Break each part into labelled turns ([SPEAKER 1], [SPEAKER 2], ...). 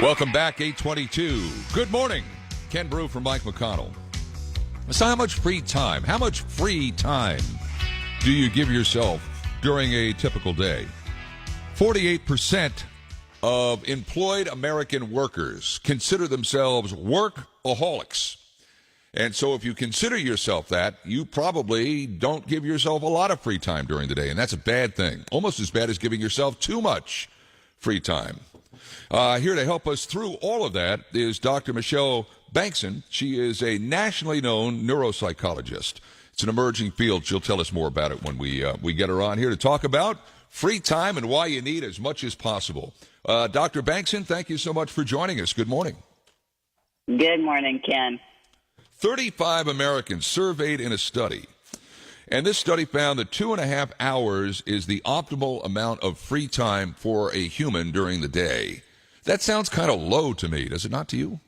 [SPEAKER 1] Welcome back, 822. Good morning. Ken Broo from Mike McConnell. So how much free time do you give yourself during a typical day? 48% of employed American workers consider themselves workaholics. And so if you consider yourself that, you probably don't give yourself a lot of free time during the day, and that's a bad thing. Almost as bad as giving yourself too much free time. Here to help us through all of that is Dr. Michelle Bengtson. She is a nationally known neuropsychologist. It's an emerging field. She'll tell us more about it when we get her on here to talk about free time and why you need as much as possible. Dr. Bengtson, thank you so much for joining us. Good morning.
[SPEAKER 2] Good morning, Ken.
[SPEAKER 1] 35 Americans surveyed in a study, and this study found that 2.5 hours is the optimal amount of free time for a human during the day. That sounds kind of low to me, does it not to you?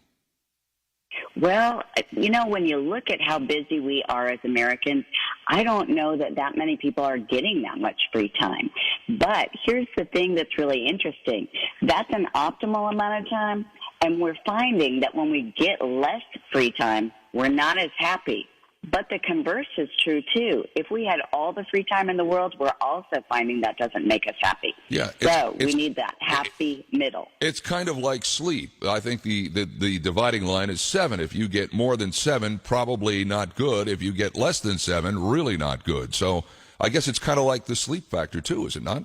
[SPEAKER 2] Well, when you look at how busy we are as Americans, I don't know that many people are getting that much free time. But here's the thing that's really interesting. That's an optimal amount of time, and we're finding that when we get less free time, we're not as happy. But the converse is true, too. If we had all the free time in the world, we're also finding that doesn't make us happy.
[SPEAKER 1] Yeah,
[SPEAKER 2] so we need that happy middle.
[SPEAKER 1] It's kind of like sleep. I think the dividing line is 7. If you get more than 7, probably not good. If you get less than 7, really not good. So I guess it's kind of like the sleep factor, too, is it not?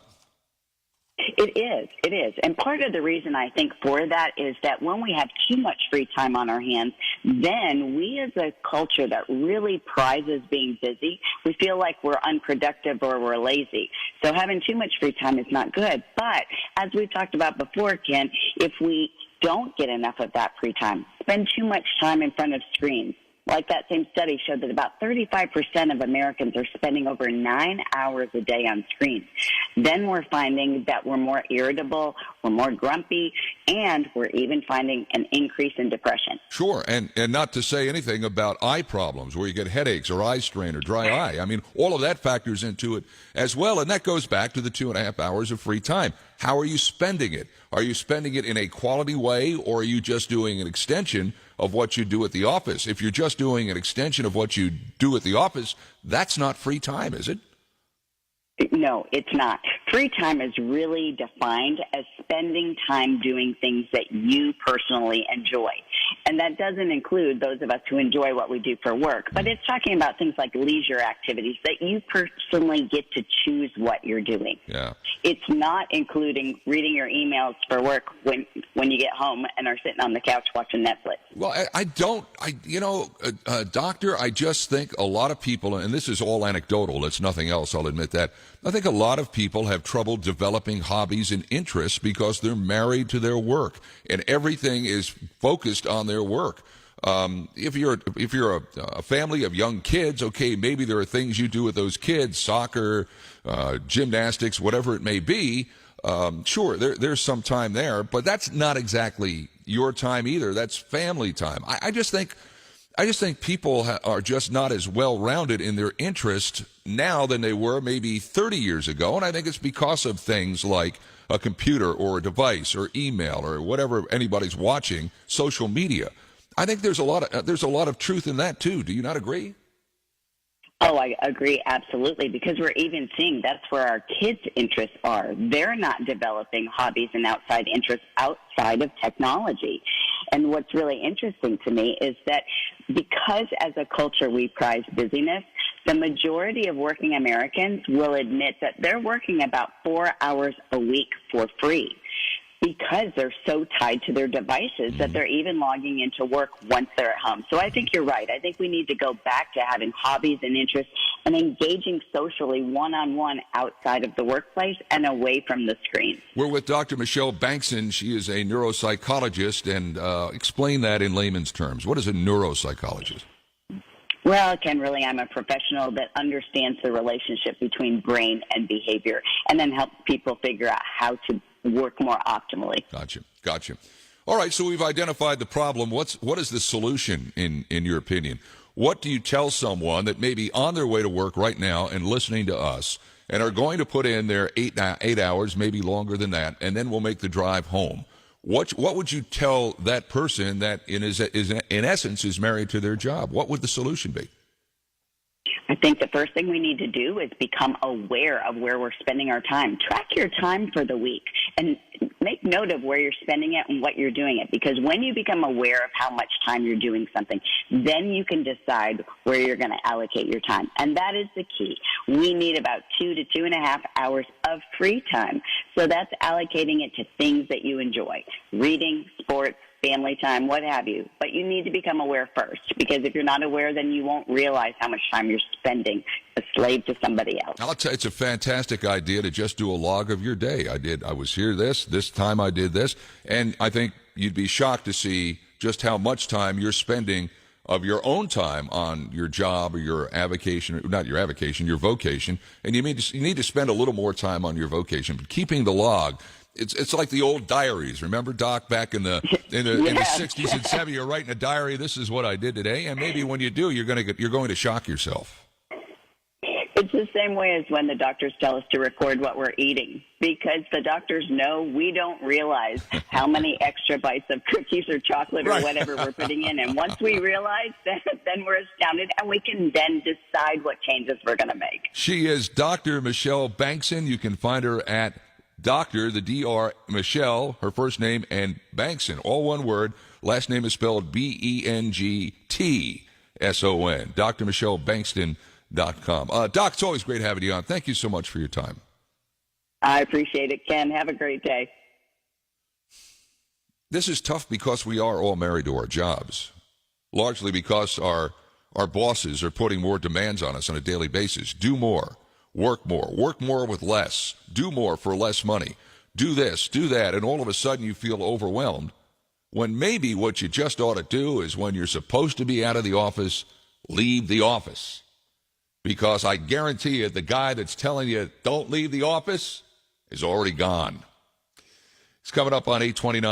[SPEAKER 2] It is. And part of the reason I think for that is that when we have too much free time on our hands, then we as a culture that really prizes being busy, we feel like we're unproductive or we're lazy. So having too much free time is not good. But as we've talked about before, Ken, if we don't get enough of that free time, spend too much time in front of screens, like that same study showed that about 35% of Americans are spending over 9 hours a day on screens. Then we're finding that we're more irritable, we're more grumpy, and we're even finding an increase in depression.
[SPEAKER 1] Sure, and not to say anything about eye problems where you get headaches or eye strain or dry eye. I mean, all of that factors into it as well, and that goes back to the 2.5 hours of free time. How are you spending it? Are you spending it in a quality way, or are you just doing an extension of what you do at the office? If you're just doing an extension of what you do at the office, that's not free time, is it?
[SPEAKER 2] No, it's not. Free time is really defined as spending time doing things that you personally enjoy. And that doesn't include those of us who enjoy what we do for work, but it's talking about things like leisure activities that you personally get to choose what you're doing.
[SPEAKER 1] Yeah.
[SPEAKER 2] It's not including reading your emails for work when you get home and are sitting on the couch watching Netflix.
[SPEAKER 1] Well, Doctor, I just think a lot of people, and this is all anecdotal, it's nothing else, I'll admit that, I think a lot of people have trouble developing hobbies and interests because they're married to their work, and everything is focused on their work. If you're a family of young kids, okay, maybe there are things you do with those kids, soccer, gymnastics, whatever it may be. Sure, there's some time there, but that's not exactly your time either. That's family time. I just think people are just not as well-rounded in their interest now than they were maybe 30 years ago, and I think it's because of things like a computer or a device or email or whatever anybody's watching, social media. I think there's a lot of truth in that too. Do you not agree?
[SPEAKER 2] Oh, I agree absolutely, because we're even seeing that's where our kids' interests are. They're not developing hobbies and outside interests outside of technology. And what's really interesting to me is that because as a culture we prize busyness, the majority of working Americans will admit that they're working about 4 hours a week for free, because they're so tied to their devices that they're even logging into work once they're at home. So I think you're right. I think we need to go back to having hobbies and interests and engaging socially one-on-one outside of the workplace and away from the screen.
[SPEAKER 1] We're with Dr. Michelle Bengtson. She is a neuropsychologist, and explain that in layman's terms. What is a neuropsychologist?
[SPEAKER 2] Well, Ken, really, I'm a professional that understands the relationship between brain and behavior and then helps people figure out how to work more optimally.
[SPEAKER 1] Gotcha. All right, so we've identified the problem. What is the solution in your opinion? What do you tell someone that may be on their way to work right now and listening to us and are going to put in their 8 hours, maybe longer than that, and then we'll make the drive home? What would you tell that person that in essence is married to their job? What would the solution be?
[SPEAKER 2] I think the first thing we need to do is become aware of where we're spending our time. Track your time for the week and make note of where you're spending it and what you're doing it. Because when you become aware of how much time you're doing something, then you can decide where you're going to allocate your time. And that is the key. We need about 2 to 2.5 hours of free time. So that's allocating it to things that you enjoy. Reading, sports, family time, what have you. But you need to become aware first, because if you're not aware, then you won't realize how much time you're spending a slave to somebody else.
[SPEAKER 1] I'll tell you, it's a fantastic idea to just do a log of your day. I was here this time I did this, and I think you'd be shocked to see just how much time you're spending of your own time on your job or your avocation, not your avocation, your vocation, and you need to spend a little more time on your vocation. But keeping the log, it's like the old diaries. Remember, Doc, back in the 60s and 70s, you're writing a diary. This is what I did today, and maybe when you do, you're going to shock yourself.
[SPEAKER 2] It's the same way as when the doctors tell us to record what we're eating, because the doctors know we don't realize how many extra bites of cookies or chocolate or whatever we're putting in. And once we realize that, then we're astounded, and we can then decide what changes we're going to make.
[SPEAKER 1] She is Dr. Michelle Bengtson. You can find her at Dr. the Dr. Michelle, her first name, and Bengtson, all one word. Last name is spelled Bengtson. Dr. Michelle Bengtson.com. Doc, it's always great having you on. Thank you so much for your time.
[SPEAKER 2] I appreciate it, Ken. Have a great day.
[SPEAKER 1] This is tough because we are all married to our jobs, largely because our bosses are putting more demands on us on a daily basis. Do more. Work more with less, do more for less money, do this, do that, and all of a sudden you feel overwhelmed, when maybe what you just ought to do is, when you're supposed to be out of the office, leave the office. Because I guarantee you, the guy that's telling you don't leave the office is already gone. It's coming up on 8:29.